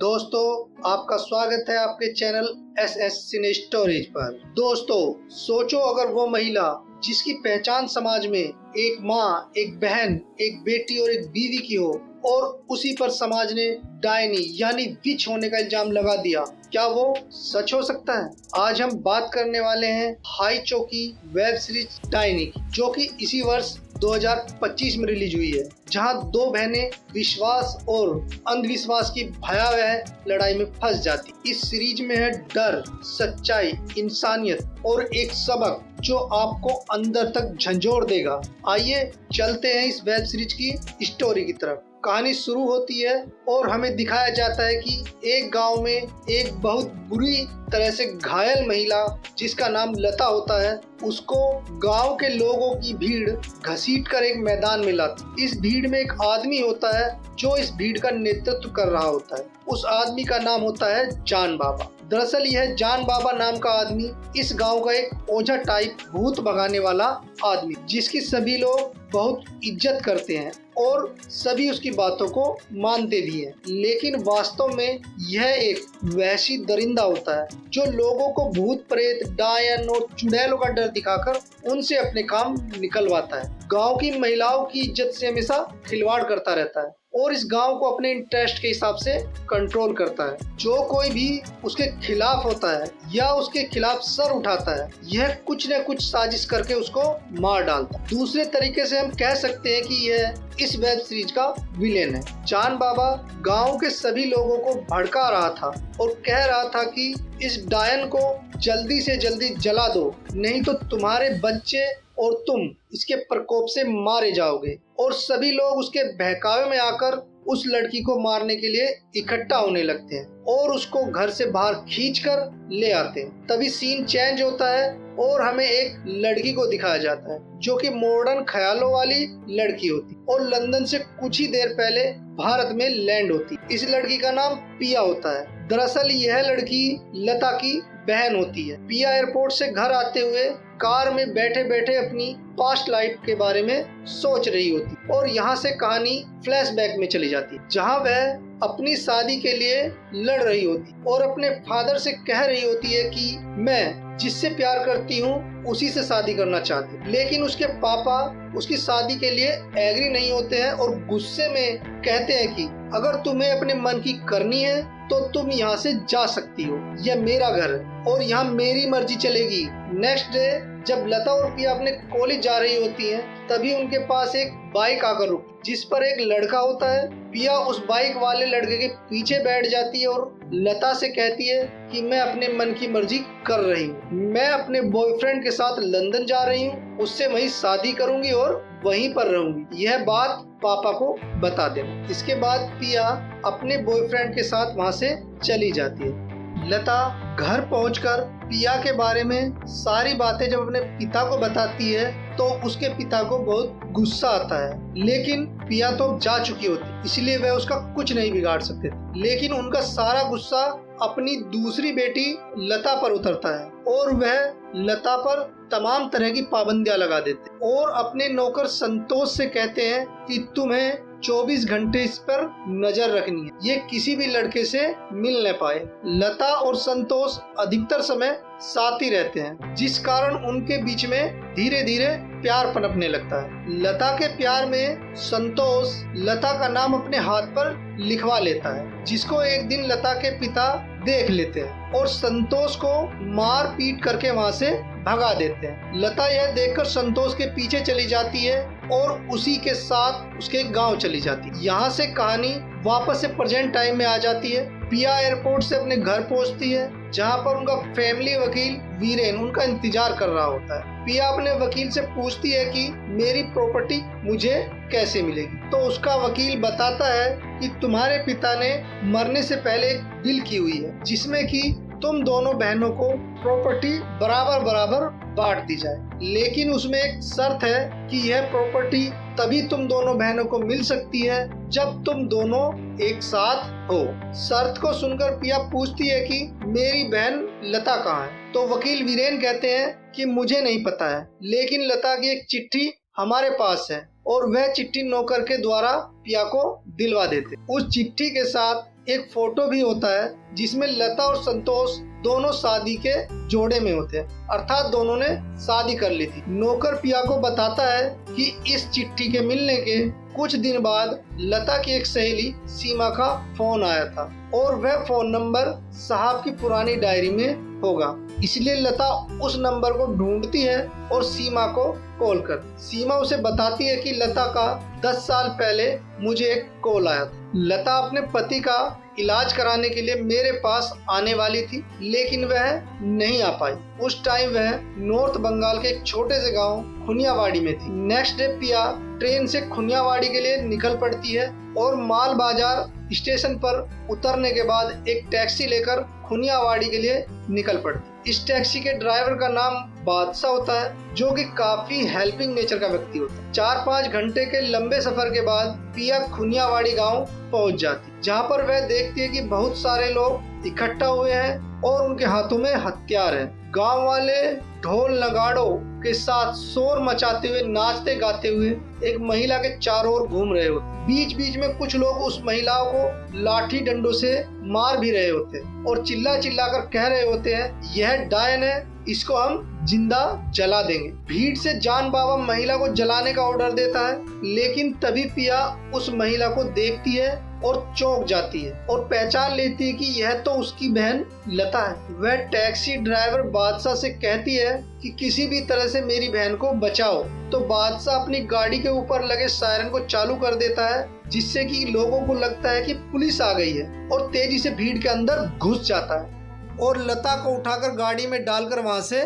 दोस्तों, आपका स्वागत है आपके चैनल SS सिने स्टोरीज पर। दोस्तों, सोचो अगर वो महिला जिसकी पहचान समाज में एक माँ, एक बहन, एक बेटी और एक बीवी की हो और उसी पर समाज ने डायनी यानी विच होने का इल्जाम लगा दिया, क्या वो सच हो सकता है? आज हम बात करने वाले हैं हाई चौकी वेब सीरीज डायनी की, जो कि इसी वर्ष 2025 में रिलीज हुई है, जहां दो बहनें विश्वास और अंधविश्वास की भयावह लड़ाई में फंस जाती। इस सीरीज में है डर, सच्चाई, इंसानियत और एक सबक जो आपको अंदर तक झंझोर देगा। आइए चलते हैं इस वेब सीरीज की स्टोरी की तरफ। कहानी शुरू होती है और हमें दिखाया जाता है कि एक गांव में एक बहुत बुरी तरह से घायल महिला जिसका नाम लता होता है, उसको गांव के लोगों की भीड़ घसीट कर एक मैदान में लाती। इस भीड़ में एक आदमी होता है जो इस भीड़ का नेतृत्व कर रहा होता है। उस आदमी का नाम होता है जान बाबा। दरअसल यह जान बाबा नाम का आदमी इस गांव का एक ओझा टाइप भूत भगाने वाला आदमी, जिसकी सभी लोग बहुत इज्जत करते हैं और सभी उसकी बातों को मानते भी हैं। लेकिन वास्तव में यह एक वहशी दरिंदा होता है जो लोगों को भूत प्रेत, डायन और चुड़ैलों का डर दिखाकर उनसे अपने काम निकलवाता है। गांव की महिलाओं की इज्जत से हमेशा खिलवाड़ करता रहता है और इस गांव को अपने इंटरेस्ट के हिसाब से कंट्रोल करता है। जो कोई भी उसके खिलाफ होता है या उसके खिलाफ सर उठाता है, यह कुछ न कुछ साजिश करके उसको मार डालता है। दूसरे तरीके से हम कह सकते हैं कि यह इस वेब सीरीज का विलेन है। जान बाबा गांव के सभी लोगों को भड़का रहा था और कह रहा था कि इस डायन को जल्दी से जल्दी जला दो, नहीं तो तुम्हारे बच्चे और तुम इसके प्रकोप से मारे जाओगे। और सभी लोग उसके बहकावे में आकर उस लड़की को मारने के लिए इकट्ठा होने लगते हैं और उसको घर से बाहर खींचकर ले आते हैं। तभी सीन चेंज होता है और हमें एक लड़की को दिखाया जाता है जो कि मॉडर्न ख्यालों वाली लड़की होती और लंदन से कुछ ही देर पहले भारत में लैंड होती। इस लड़की का नाम पिया होता है। दरअसल यह लड़की लता की बहन होती है। पिया एयरपोर्ट से घर आते हुए कार में बैठे बैठे अपनी पास्ट लाइफ के बारे में सोच रही होती और यहाँ से कहानी फ्लैशबैक में चली जाती, जहाँ वह अपनी शादी के लिए लड़ रही होती और अपने फादर से कह रही होती है कि मैं जिससे प्यार करती हूँ उसी से शादी करना चाहती हूँ। लेकिन उसके पापा उसकी शादी के लिए एग्री नहीं होते हैं और गुस्से में कहते हैं कि अगर तुम्हें अपने मन की करनी है तो तुम यहाँ से जा सकती हो, यह मेरा घर है और यहाँ मेरी मर्जी चलेगी। नेक्स्ट डे जब लता और पिया अपने कॉलेज जा रही होती हैं, तभी उनके पास एक बाइक आकर रुकती जिस पर एक लड़का होता है। पिया उस बाइक वाले लड़के के पीछे बैठ जाती है और लता से कहती है कि मैं अपने मन की मर्जी कर रही हूँ, मैं अपने बॉयफ्रेंड के साथ लंदन जा रही हूँ, उससे वहीं शादी करूंगी और वहीं पर रहूंगी, यह बात पापा को बता देना। इसके बाद पिया अपने बॉयफ्रेंड के साथ वहां से चली जाती है। लता घर पहुंचकर पिया के बारे में सारी बातें जब अपने पिता को बताती है तो उसके पिता को बहुत गुस्सा आता है। लेकिन पिया तो जा चुकी होती, इसलिए वह उसका कुछ नहीं बिगाड़ सकते थे। लेकिन उनका सारा गुस्सा अपनी दूसरी बेटी लता पर उतरता है और वह लता पर तमाम तरह की पाबंदियां लगा देते और अपने नौकर संतोष से कहते हैं कि तुम्हें 24 घंटे इस पर नजर रखनी है, ये किसी भी लड़के से मिल न पाए। लता और संतोष अधिकतर समय साथ ही रहते हैं, जिस कारण उनके बीच में धीरे धीरे प्यार पनपने लगता है। लता के प्यार में संतोष लता का नाम अपने हाथ पर लिखवा लेता है, जिसको एक दिन लता के पिता देख लेते हैं और संतोष को मार पीट करके वहां से भगा देते हैं। लता यह देखकर संतोष के पीछे चली जाती है और उसी के साथ उसके गांव चली जाती है। यहाँ से कहानी वापस से प्रेजेंट टाइम में आ जाती है। पिया एयरपोर्ट से अपने घर पहुंचती है, जहां पर उनका फैमिली वकील वीरेन उनका इंतजार कर रहा होता है। पिया अपने वकील से पूछती है कि मेरी प्रॉपर्टी मुझे कैसे मिलेगी, तो उसका वकील बताता है कि तुम्हारे पिता ने मरने से पहले एक विल की हुई है जिसमें कि तुम दोनों बहनों को प्रॉपर्टी बराबर बराबर बांट दी जाए, लेकिन उसमें एक शर्त है कि यह प्रॉपर्टी तभी तुम दोनों बहनों को मिल सकती है जब तुम दोनों एक साथ हो। शर्त को सुनकर पिया पूछती है कि मेरी बहन लता कहाँ है, तो वकील वीरेन कहते हैं कि मुझे नहीं पता है, लेकिन लता की एक चिट्ठी हमारे पास है और वह चिट्ठी नौकर के द्वारा पिया को दिलवा देते। उस चिट्ठी के साथ एक फोटो भी होता है जिसमें लता और संतोष दोनों शादी के जोड़े में होते हैं, अर्थात दोनों ने शादी कर ली थी। नौकर पिया को बताता है कि इस चिट्ठी के मिलने के कुछ दिन बाद लता की एक सहेली सीमा का फोन आया था और वह फोन नंबर साहब की पुरानी डायरी में होगा। इसलिए लता उस नंबर को ढूंढती है और सीमा को कॉल कर। सीमा उसे बताती है कि लता का 10 साल पहले मुझे एक कॉल आया था। लता अपने पति का इलाज कराने के लिए मेरे पास आने वाली थी, लेकिन वह नहीं आ पाई। उस टाइम वह नॉर्थ बंगाल के एक छोटे से गांव खुनियावाड़ी में थी। नेक्स्ट डे पिया ट्रेन से खुनियावाड़ी के लिए निकल पड़ती है और माल बाजार स्टेशन पर उतरने के बाद एक टैक्सी लेकर खुनियावाड़ी के लिए निकल पड़ती। इस टैक्सी के ड्राइवर का नाम बादशाह होता है, जो कि काफी हेल्पिंग नेचर का व्यक्ति होता है। 4-5 घंटे के लंबे सफर के बाद पिया खुनियावाड़ी गांव पहुंच जाती, जहां पर वह देखती है कि बहुत सारे लोग इकट्ठा हुए हैं और उनके हाथों में हथियार है। गांव वाले ढोल नगाड़ों के साथ शोर मचाते हुए, नाचते गाते हुए एक महिला के चारों ओर घूम रहे होते। बीच बीच में कुछ लोग उस महिलाओं को लाठी डंडों से मार भी रहे होते और चिल्ला चिल्ला कर कह रहे होते हैं, यह डायन है, इसको हम जिंदा जला देंगे। भीड़ से जान बाबा महिला को जलाने का ऑर्डर देता है, लेकिन तभी पिया उस महिला को देखती है और चौंक जाती है और पहचान लेती है कि यह तो उसकी बहन लता है। वह टैक्सी ड्राइवर बादशाह से कहती है कि किसी भी तरह से मेरी बहन को बचाओ। तो बादशाह अपनी गाड़ी के ऊपर लगे सायरन को चालू कर देता है, जिससे कि लोगों को लगता है कि पुलिस आ गई है और तेजी से भीड़ के अंदर घुस जाता है और लता को उठाकर गाड़ी में डालकर वहां से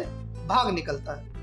भाग निकलता है।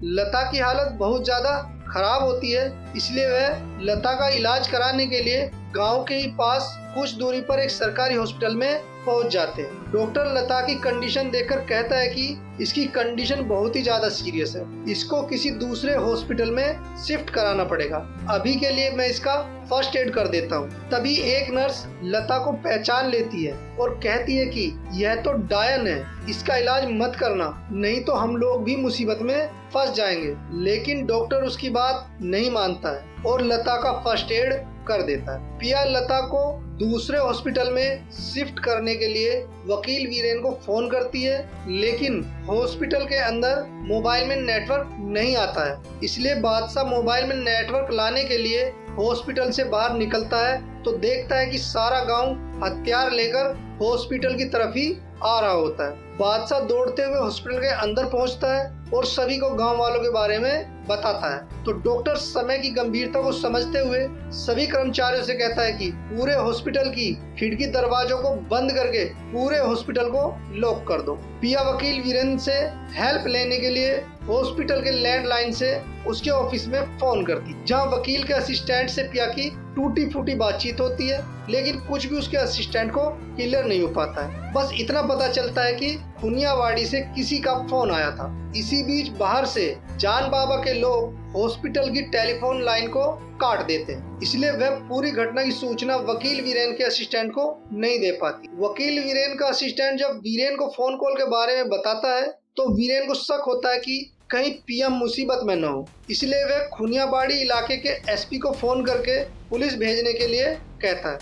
लता की हालत बहुत ज्यादा खराब होती है, इसलिए वह लता का इलाज कराने के लिए गांव के ही पास कुछ दूरी पर एक सरकारी हॉस्पिटल में पहुंच जाते हैं। डॉक्टर लता की कंडीशन देखकर कहता है कि इसकी कंडीशन बहुत ही ज्यादा सीरियस है, इसको किसी दूसरे हॉस्पिटल में शिफ्ट कराना पड़ेगा। अभी के लिए मैं इसका फर्स्ट एड कर देता हूँ। तभी एक नर्स लता को पहचान लेती है और कहती है कि यह तो डायन है, इसका इलाज मत करना, नहीं तो हम लोग भी मुसीबत में फंस जाएंगे। लेकिन डॉक्टर उसकी बात नहीं मानता है और लता का फर्स्ट एड कर देता है। पिया लता को दूसरे हॉस्पिटल में शिफ्ट करने के लिए वकील वीरेन को फोन करती है, लेकिन हॉस्पिटल के अंदर मोबाइल में नेटवर्क नहीं आता है। इसलिए बादशाह मोबाइल में नेटवर्क लाने के लिए हॉस्पिटल से बाहर निकलता है तो देखता है कि सारा गांव हथियार लेकर हॉस्पिटल की तरफ ही आ रहा होता है। बादशाह दौड़ते हुए हॉस्पिटल के अंदर पहुंचता है और सभी को गांव वालों के बारे में बताता है। तो डॉक्टर समय की गंभीरता को समझते हुए सभी कर्मचारियों से कहता है कि पूरे हॉस्पिटल की खिड़की दरवाजों को बंद करके पूरे हॉस्पिटल को लॉक कर दो। पिया वकील वीरेन से हेल्प लेने के लिए हॉस्पिटल के लैंडलाइन से उसके ऑफिस में फोन करती, जहां वकील के असिस्टेंट से पिया की टूटी फूटी बातचीत होती है, लेकिन कुछ भी उसके असिस्टेंट को क्लियर नहीं हो पाता है। बस इतना पता चलता है कि खुनियावाड़ी से किसी का फोन आया था। इसी बीच बाहर से जान बाबा के लोग हॉस्पिटल की टेलीफोन लाइन को काट देते हैं, इसलिए वह पूरी घटना की सूचना वकील वीरेन के असिस्टेंट को नहीं दे पाती। वकील वीरेन का असिस्टेंट जब वीरेन को फोन कॉल के बारे में बताता है तो वीरेन को शक होता है कि कहीं पिया मुसीबत में न हो, इसलिए वह खुनियाबाड़ी इलाके के एसपी को फोन करके पुलिस भेजने के लिए कहता है।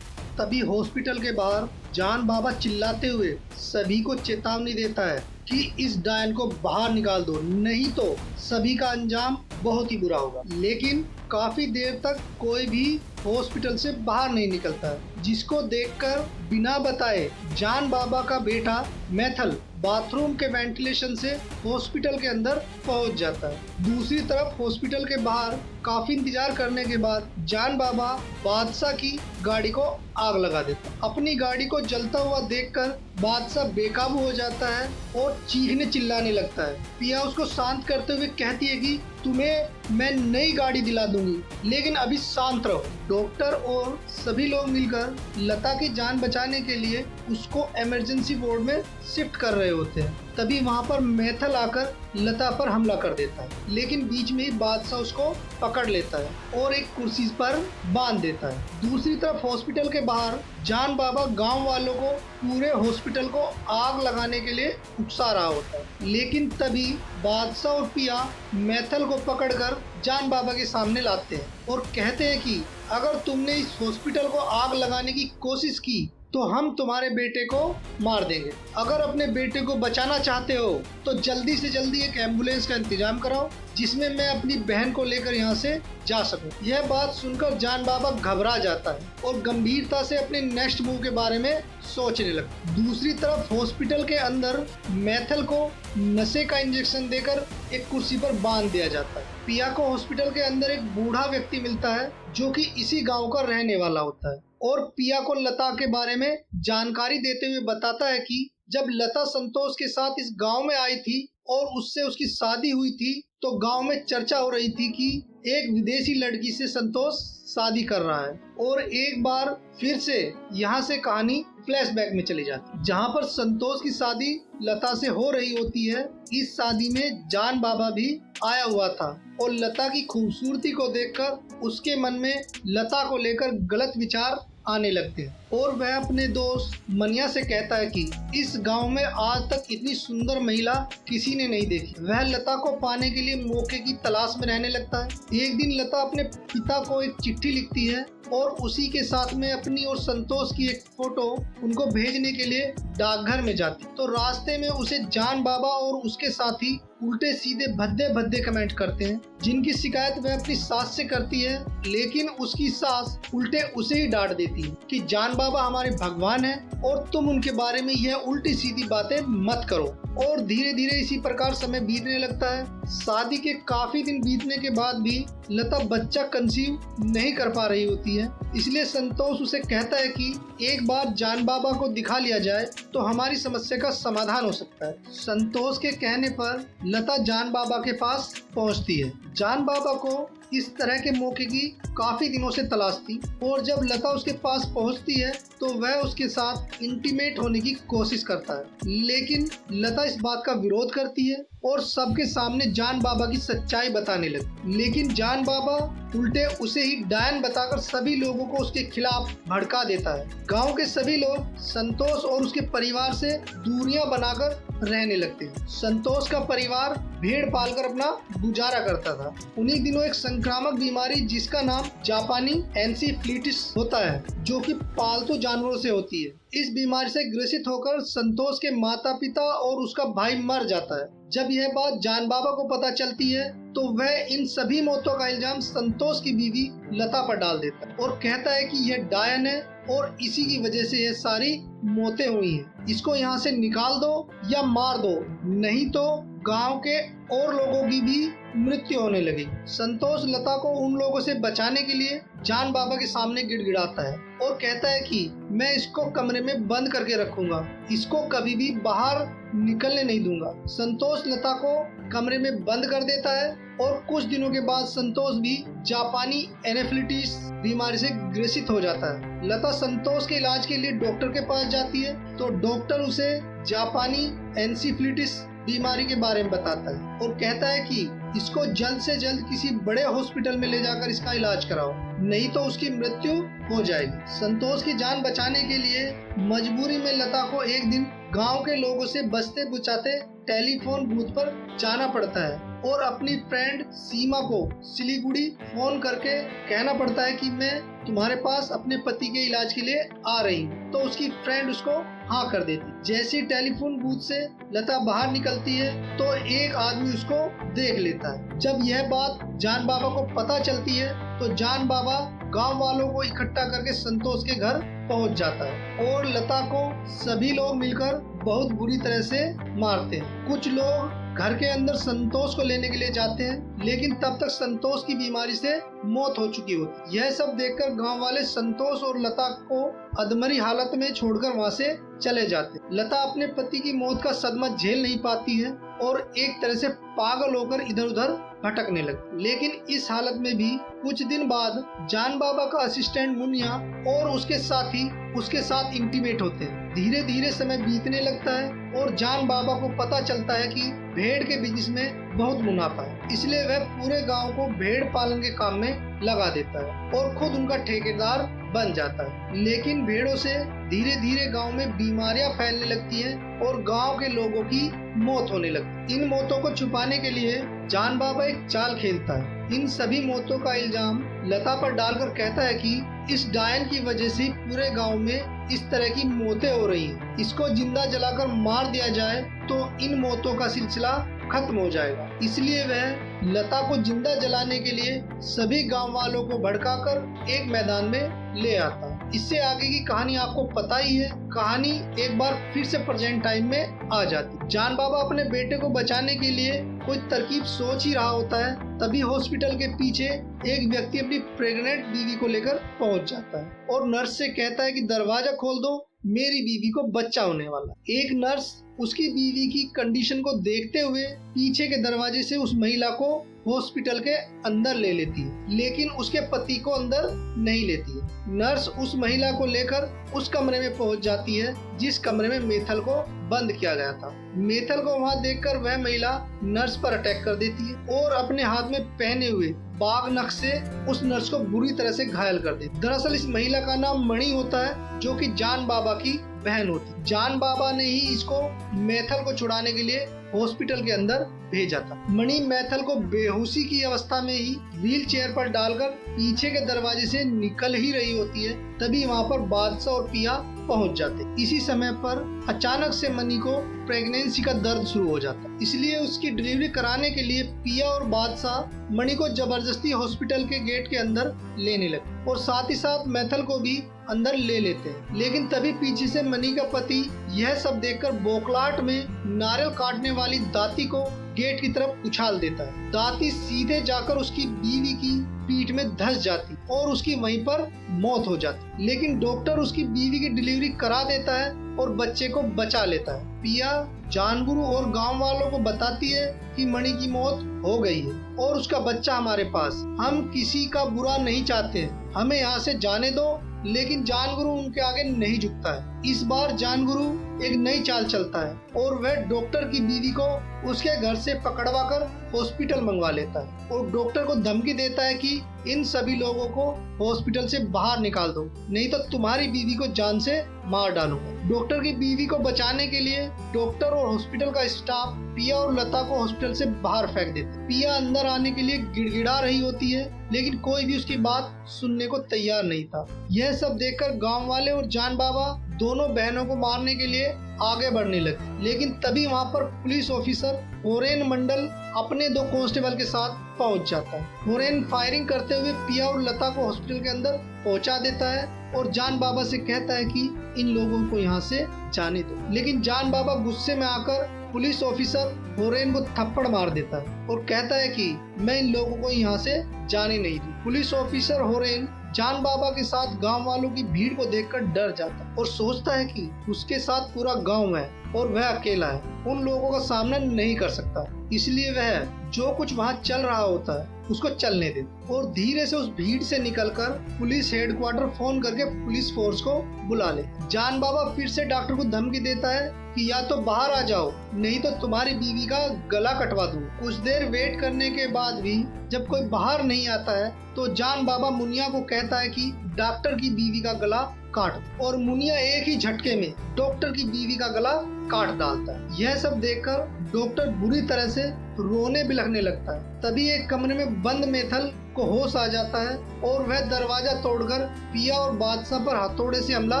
तभी हॉस्पिटल के बाहर जान बाबा चिल्लाते हुए सभी को चेतावनी देता है कि इस डायन को बाहर निकाल दो, नहीं तो सभी का अंजाम बहुत ही बुरा होगा। लेकिन काफी देर तक कोई भी हॉस्पिटल से बाहर नहीं निकलता है, जिसको देखकर बिना बताए जान बाबा का बेटा मैथल बाथरूम के वेंटिलेशन से हॉस्पिटल के अंदर पहुंच जाता है। दूसरी तरफ हॉस्पिटल के बाहर काफी इंतजार करने के बाद जान बाबा बादशाह की गाड़ी को आग लगा देता है। अपनी गाड़ी को जलता हुआ देखकर बादशाह बेकाबू हो जाता है और चीखने चिल्लाने लगता है। पिया उसको शांत करते हुए कहती है कि तुम्हें मैं नई गाड़ी दिला दूंगी, लेकिन अभी शांत रहो। डॉक्टर और सभी लोग मिलकर लता की जान बचाने के लिए उसको इमरजेंसी वार्ड में शिफ्ट कर रहे होते हैं। तभी वहां पर मैथल आकर लता पर हमला कर देता है, लेकिन बीच में ही बादशाह उसको पकड़ लेता है और एक कुर्सी पर बांध देता है। दूसरी तरफ हॉस्पिटल के बाहर जान बाबा गांव वालों को पूरे हॉस्पिटल को आग लगाने के लिए उकसा रहा होता है, लेकिन तभी बादशाह और पिया मैथल को पकड़कर जान बाबा के सामने लाते हैं और कहते हैं कि अगर तुमने इस हॉस्पिटल को आग लगाने की कोशिश की तो हम तुम्हारे बेटे को मार देंगे। अगर अपने बेटे को बचाना चाहते हो तो जल्दी से जल्दी एक एम्बुलेंस का इंतजाम कराओ जिसमें मैं अपनी बहन को लेकर यहाँ से जा सकूं। यह बात सुनकर जान बाबा घबरा जाता है और गंभीरता से अपने नेक्स्ट मूव के बारे में सोचने लगता है। दूसरी तरफ हॉस्पिटल के अंदर मैथल को नशे का इंजेक्शन देकर एक कुर्सी पर बांध दिया जाता है। पिया को हॉस्पिटल के अंदर एक बूढ़ा व्यक्ति मिलता है जो कि इसी गांव का रहने वाला होता है और पिया को लता के बारे में जानकारी देते हुए बताता है कि जब लता संतोष के साथ इस गांव में आई थी और उससे उसकी शादी हुई थी तो गांव में चर्चा हो रही थी कि एक विदेशी लड़की से संतोष शादी कर रहा है। और एक बार फिर से यहाँ से कहानी फ्लैशबैक में चली जाती है जहाँ पर संतोष की शादी लता से हो रही होती है। इस शादी में जान बाबा भी आया हुआ था और लता की खूबसूरती को देखकर उसके मन में लता को लेकर गलत विचार आने लगते हैं और वह अपने दोस्त मनिया से कहता है कि इस गांव में आज तक इतनी सुंदर महिला किसी ने नहीं देखी। वह लता को पाने के लिए मौके की तलाश में रहने लगता है। एक दिन लता अपने पिता को एक चिट्ठी लिखती है और उसी के साथ में अपनी और संतोष की एक फोटो उनको भेजने के लिए डाकघर में जाती। तो रास्ते में उसे जान बाबा और उसके साथी उल्टे सीधे भद्दे भद्दे कमेंट करते हैं जिनकी शिकायत वह अपनी सास से करती है, लेकिन उसकी सास उल्टे उसे ही डांट देती है कि जान बाबा हमारे भगवान हैं और तुम उनके बारे में यह उल्टी सीधी बातें मत करो। और धीरे धीरे इसी प्रकार समय बीतने लगता है। शादी के काफी दिन बीतने के बाद भी लता बच्चा कंसीव नहीं कर पा रही होती है, इसलिए संतोष उसे कहता है कि एक बार जान बाबा को दिखा लिया जाए तो हमारी समस्या का समाधान हो सकता है। संतोष के कहने पर लता जान बाबा के पास पहुंचती है। जान बाबा को इस तरह के मौके की काफी दिनों से तलाश थी और जब लता उसके पास पहुंचती है तो वह उसके साथ इंटीमेट होने की कोशिश करता है, लेकिन लता इस बात का विरोध करती है और सबके सामने जान बाबा की सच्चाई बताने लगती। लेकिन जान बाबा उल्टे उसे ही डायन बताकर सभी लोगों को उसके खिलाफ भड़का देता है। गांव के सभी लोग संतोष और उसके परिवार से दूरियां बनाकर रहने लगते हैं। संतोष का परिवार भेड़ पालकर अपना गुजारा करता था। उन्हीं दिनों एक संक्रामक बीमारी जिसका नाम जापानी एनसीफ्लिटिस होता है जो कि पालतू जानवरों से होती है। इस बीमारी से ग्रसित होकर संतोष के माता पिता और उसका भाई मर जाता है। जब यह बात जान बाबा को पता चलती है तो वह इन सभी मौतों का इल्जाम संतोष की बीवी लता पर डाल देता है और कहता है कि यह डायन है और इसी की वजह से ये सारी मौतें हुई हैं। इसको यहाँ से निकाल दो या मार दो, नहीं तो गांव के और लोगों की भी मृत्यु होने लगी। संतोष लता को उन लोगों से बचाने के लिए जान बाबा के सामने गिड़गिड़ाता है और कहता है कि मैं इसको कमरे में बंद करके रखूंगा, इसको कभी भी बाहर निकलने नहीं दूंगा। संतोष लता को कमरे में बंद कर देता है और कुछ दिनों के बाद संतोष भी जापानी एनाफिलिटिस बीमारी से ग्रसित हो जाता है। लता संतोष के इलाज के लिए डॉक्टर के पास जाती है तो डॉक्टर उसे जापानी एनसीफ्लिटिस बीमारी के बारे में बताता है और कहता है कि इसको जल्द से जल्द किसी बड़े हॉस्पिटल में ले जाकर इसका इलाज कराओ, नहीं तो उसकी मृत्यु हो जाएगी। संतोष की जान बचाने के लिए मजबूरी में लता को एक दिन गांव के लोगों से बचते बुचाते टेलीफोन बूथ पर जाना पड़ता है और अपनी फ्रेंड सीमा को सिलीगुड़ी फोन करके कहना पड़ता है कि मैं तुम्हारे पास अपने पति के इलाज के लिए आ रही हूँ। तो उसकी फ्रेंड उसको हाँ कर देती। जैसी टेलीफोन बूथ से लता बाहर निकलती है तो एक आदमी उसको देख लेता है। जब यह बात जान बाबा को पता चलती है तो जान बाबा गांव वालों को इकट्ठा करके संतोष के घर पहुंच जाता है और लता को सभी लोग मिलकर बहुत बुरी तरह से मारते हैं। कुछ लोग घर के अंदर संतोष को लेने के लिए जाते हैं, लेकिन तब तक संतोष की बीमारी से मौत हो चुकी होती। यह सब देखकर गांव वाले संतोष और लता को अधमरी हालत में छोड़कर वहां से चले जाते। लता अपने पति की मौत का सदमा झेल नहीं पाती है और एक तरह से पागल होकर इधर उधर भटकने लगी। लेकिन इस हालत में भी कुछ दिन बाद जान बाबा का असिस्टेंट मुनिया और उसके साथी उसके साथ इंटीमेट होते हैं। धीरे धीरे समय बीतने लगता है और जान बाबा को पता चलता है कि भेड़ के बिजनेस में बहुत मुनाफा है, इसलिए वह पूरे गांव को भेड़ पालन के काम में लगा देता है और खुद उनका ठेकेदार बन जाता है। लेकिन भेड़ों से धीरे धीरे गांव में बीमारियां फैलने लगती हैं और गांव के लोगों की मौत होने लगती है। इन मौतों को छुपाने के लिए जान बाबा एक चाल खेलता है। इन सभी मौतों का इल्जाम लता पर डालकर कहता है कि इस डायन की वजह से पूरे गांव में इस तरह की मौतें हो रही हैं। इसको जिंदा जलाकर मार दिया जाए तो इन मौतों का सिलसिला खत्म हो जाएगा। इसलिए वह लता को जिंदा जलाने के लिए सभी गांव वालों को भड़काकर एक मैदान में ले आता है। इससे आगे की कहानी आपको पता ही है। कहानी एक बार फिर से प्रेजेंट टाइम में आ जाती। जान बाबा अपने बेटे को बचाने के लिए कोई तरकीब सोच ही रहा होता है, तभी हॉस्पिटल के पीछे एक व्यक्ति अपनी प्रेग्नेंट बीवी को लेकर पहुंच जाता है और नर्स से कहता है कि दरवाजा खोल दो, मेरी बीवी को बच्चा होने वाला। एक नर्स उसकी बीवी की कंडीशन को देखते हुए पीछे के दरवाजे से उस महिला को हॉस्पिटल के अंदर ले लेती है, लेकिन उसके पति को अंदर नहीं लेती है। नर्स उस महिला को लेकर उस कमरे में पहुंच जाती है जिस कमरे में मेथल को बंद किया गया था। मेथल को वहां देखकर वह महिला नर्स पर अटैक कर देती है और अपने हाथ में पहने हुए बाघ नख से उस नर्स को बुरी तरह से घायल कर देती। दरअसल इस महिला का नाम मणि होता है, जो कि जान बाबा की बहन होती। जान बाबा ने ही इसको मेथल को छुड़ाने के लिए हॉस्पिटल के अंदर भेजा था। मणि मेथल को बेहोशी की अवस्था में ही व्हील चेयर पर डालकर पीछे के दरवाजे से निकल ही रही होती है, तभी वहाँ पर बादशाह और पिया पहुंच जाते। इसी समय पर अचानक से मणि को प्रेगनेंसी का दर्द शुरू हो जाता, इसलिए उसकी डिलीवरी कराने के लिए पिया और बादशाह मणि को जबरदस्ती हॉस्पिटल के गेट के अंदर लेने लगे और साथ ही साथ मेथल को भी अंदर ले लेते हैं। लेकिन तभी पीछे से मणि का पति यह सब देखकर बौखलाहट में नारियल काटने वाली दाती को गेट की तरफ उछाल देता है। दाती सीधे जाकर उसकी बीवी की पीठ में धंस जाती और उसकी वहीं पर मौत हो जाती। लेकिन डॉक्टर उसकी बीवी की डिलीवरी करा देता है और बच्चे को बचा लेता है। पिया जानगुरु और गांव वालों को बताती है कि मणि की मौत हो गई है और उसका बच्चा हमारे पास। हम किसी का बुरा नहीं चाहते, हमें यहाँ से जाने दो। लेकिन जानगुरु उनके आगे नहीं झुकता है। इस बार जानगुरु एक नई चाल चलता है और वह डॉक्टर की बीवी को उसके घर से पकड़वा कर हॉस्पिटल मंगवा लेता है और डॉक्टर को धमकी देता है कि इन सभी लोगों को हॉस्पिटल से बाहर निकाल दो, नहीं तो तुम्हारी बीवी को जान से मार डालूंगा। डॉक्टर की बीवी को बचाने के लिए डॉक्टर और हॉस्पिटल का स्टाफ पिया और लता को हॉस्पिटल से बाहर फेंक देते। पिया अंदर आने के लिए गिड़गिड़ा रही होती है, लेकिन कोई भी उसकी बात सुनने को तैयार नहीं था। यह सब देखकर गांव वाले और जान बाबा दोनों बहनों को मारने के लिए आगे बढ़ने लगे। लेकिन तभी वहां पर पुलिस ऑफिसर होरेन मंडल अपने 2 कांस्टेबल के साथ पहुंच जाता है। होरेन फायरिंग करते हुए पिया और लता को हॉस्पिटल के अंदर पहुंचा देता है और जान बाबा से कहता है कि इन लोगों को यहाँ से जाने दो। लेकिन जान बाबा गुस्से में आकर पुलिस ऑफिसर होरेन को थप्पड़ मार देता है और कहता है कि मैं इन लोगों को यहाँ से जाने नहीं दूं। पुलिस ऑफिसर होरेन जान बाबा के साथ गांव वालों की भीड़ को देखकर डर जाता और सोचता है कि उसके साथ पूरा गांव है और वह अकेला है, उन लोगों का सामना नहीं कर सकता। इसलिए वह जो कुछ वहां चल रहा होता है उसको चलने देता और धीरे से उस भीड़ से निकलकर पुलिस हेडक्वार्टर फोन करके पुलिस फोर्स को बुला ले। जान बाबा फिर से डॉक्टर को धमकी देता है कि या तो बाहर आ जाओ, नहीं तो तुम्हारी बीवी का गला कटवा दूं। कुछ देर वेट करने के बाद भी जब कोई बाहर नहीं आता है तो जान बाबा मुनिया को कहता है कि डॉक्टर की बीवी का गला काट दो और मुनिया एक ही झटके में डॉक्टर की बीवी का गला काट डालता है। यह सब देखकर डॉक्टर बुरी तरह से रोने बिलखने लगता है। तभी एक कमरे में बंद मेथल को होश आ जाता है और वह दरवाजा तोड़कर पिया और बादशाह पर हथौड़े से हमला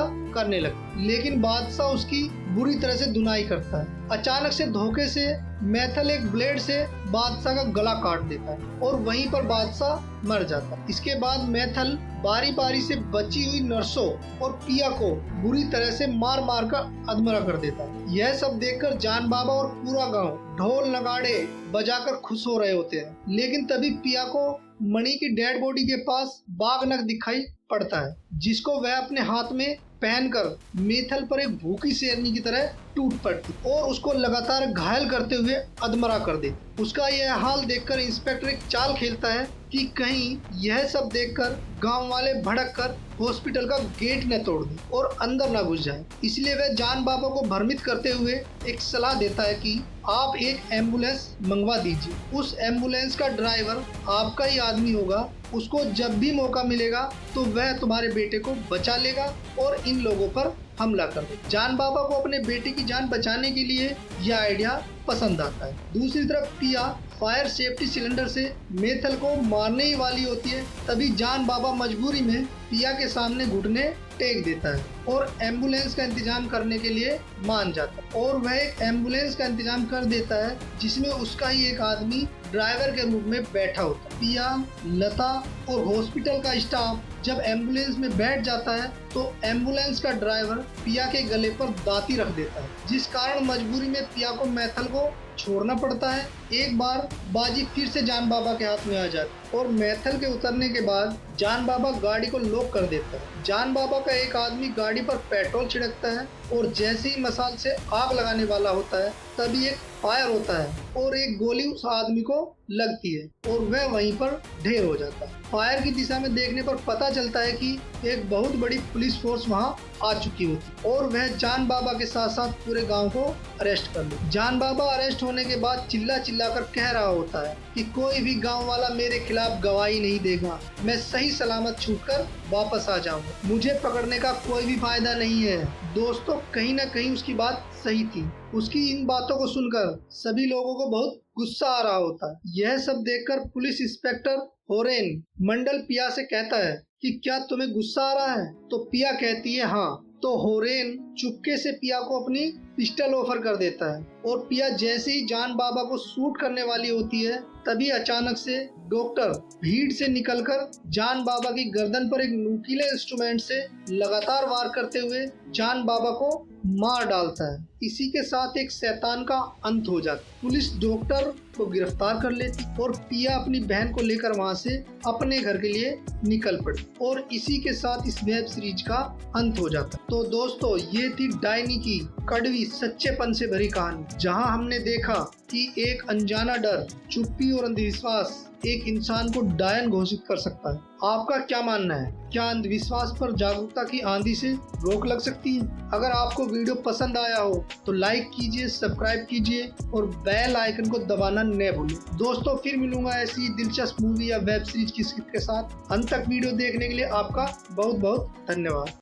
करने लगता, लेकिन बादशाह उसकी बुरी तरह से धुनाई करता है। अचानक से धोखे से मेथल एक ब्लेड से बादशाह का गला काट देता है और वहीं पर बादशाह मर जाता है। इसके बाद मेथल बारी बारी से बची हुई नर्सों और पिया को बुरी तरह से मार मार कर अधमरा कर देता है। यह सब देखकर जान बाबा और पूरा गांव ढोल नगाड़े बजाकर खुश हो रहे होते हैं। लेकिन तभी पिया को मणि की डेड बॉडी के पास बाघ नख दिखाई पड़ता है, जिसको वह अपने हाथ में पहनकर मेथल पर एक भूखी शेरनी की तरह टूट पड़ती और उसको लगातार घायल करते हुए अधमरा कर देती। उसका यह हाल देखकर इंस्पेक्टर एक चाल खेलता है कि कहीं यह सब देखकर गांव वाले भड़क कर हॉस्पिटल का गेट न तोड़ दें और अंदर न घुस जाएं। इसलिए वह जान बाबा को भ्रमित करते हुए एक सलाह देता है कि आप एक एम्बुलेंस मंगवा दीजिए। उस एम्बुलेंस का ड्राइवर आपका ही आदमी होगा, उसको जब भी मौका मिलेगा तो वह तुम्हारे बेटे को बचा लेगा और इन लोगों पर हमला कर देगा। जान बाबा को अपने बेटे की जान बचाने के लिए यह आइडिया पसंद आता है। दूसरी तरफ पिया फायर सेफ्टी सिलेंडर से मेथल को मारने ही वाली होती है, तभी जान बाबा मजबूरी में पिया के सामने घुटने टेक देता है और एम्बुलेंस का इंतजाम करने के लिए मान जाता है और वह एक एम्बुलेंस का इंतजाम कर देता है जिसमें उसका ही एक आदमी ड्राइवर के रूप में बैठा होता है। पिया, लता और हॉस्पिटल का स्टाफ जब एम्बुलेंस में बैठ जाता है तो एम्बुलेंस का ड्राइवर पिया के गले पर दाती रख देता है, जिस कारण मजबूरी में पिया को मैथल को छोड़ना पड़ता है। एक बार बाजी फिर से जान बाबा के हाथ में आ जाती है और मैथल के उतरने के बाद जान बाबा गाड़ी को लॉक कर देता है। जान बाबा का एक आदमी गाड़ी पर पेट्रोल छिड़कता है और जैसे ही मसाल से आग लगाने वाला होता है तभी एक फायर होता है और एक गोली उस आदमी को लगती है और वह वहीं पर ढेर हो जाता है। फायर की दिशा में देखने पर पता चलता है कि एक बहुत बड़ी पुलिस फोर्स वहां आ चुकी होती और वह जान बाबा के साथ साथ पूरे गांव को अरेस्ट कर ले। जान बाबा अरेस्ट होने के बाद चिल्ला कर कह रहा होता है कि कोई भी गांव वाला मेरे खिलाफ गवाही नहीं देगा, मैं सही सलामत छूटकर वापस आ जाऊंगा, मुझे पकड़ने का कोई भी फायदा नहीं है। दोस्तों, कहीं ना कहीं उसकी बात सही थी। उसकी इन बातों को सुनकर सभी लोगों को बहुत गुस्सा आ रहा होता है। यह सब देखकर पुलिस इंस्पेक्टर होरेन मंडल पिया से कहता है कि क्या तुम्हें गुस्सा आ रहा है? तो पिया कहती है हाँ। तो होरेन चुपके से पिया को अपनी पिस्टल ऑफर कर देता है और पिया जैसे ही जान बाबा को शूट करने वाली होती है तभी अचानक से डॉक्टर भीड़ से निकलकर जान बाबा की गर्दन पर एक नुकीले इंस्ट्रूमेंट से लगातार वार करते हुए जान बाबा को मार डालता है। इसी के साथ एक शैतान का अंत हो जाता है। पुलिस डॉक्टर को गिरफ्तार कर लेती और पिया अपनी बहन को लेकर वहां से अपने घर के लिए निकल पड़ी और इसी के साथ इस वेब सीरीज का अंत हो जाता है। तो दोस्तों, ये थी डायनी की कड़वी सच्चेपन से भरी कहानी, जहां हमने देखा कि एक अनजाना डर, चुप्पी और अंधविश्वास एक इंसान को डायन घोषित कर सकता है। आपका क्या मानना है? क्या अंधविश्वास पर जागरूकता की आंधी से रोक लग सकती है? अगर आपको वीडियो पसंद आया हो तो लाइक कीजिए, सब्सक्राइब कीजिए और बेल आइकन को दबाना न भूलें। दोस्तों, फिर मिलूंगा ऐसी दिलचस्प मूवी या वेब सीरीज की स्क्रिप्ट के साथ। अंत तक वीडियो देखने के लिए आपका बहुत बहुत धन्यवाद।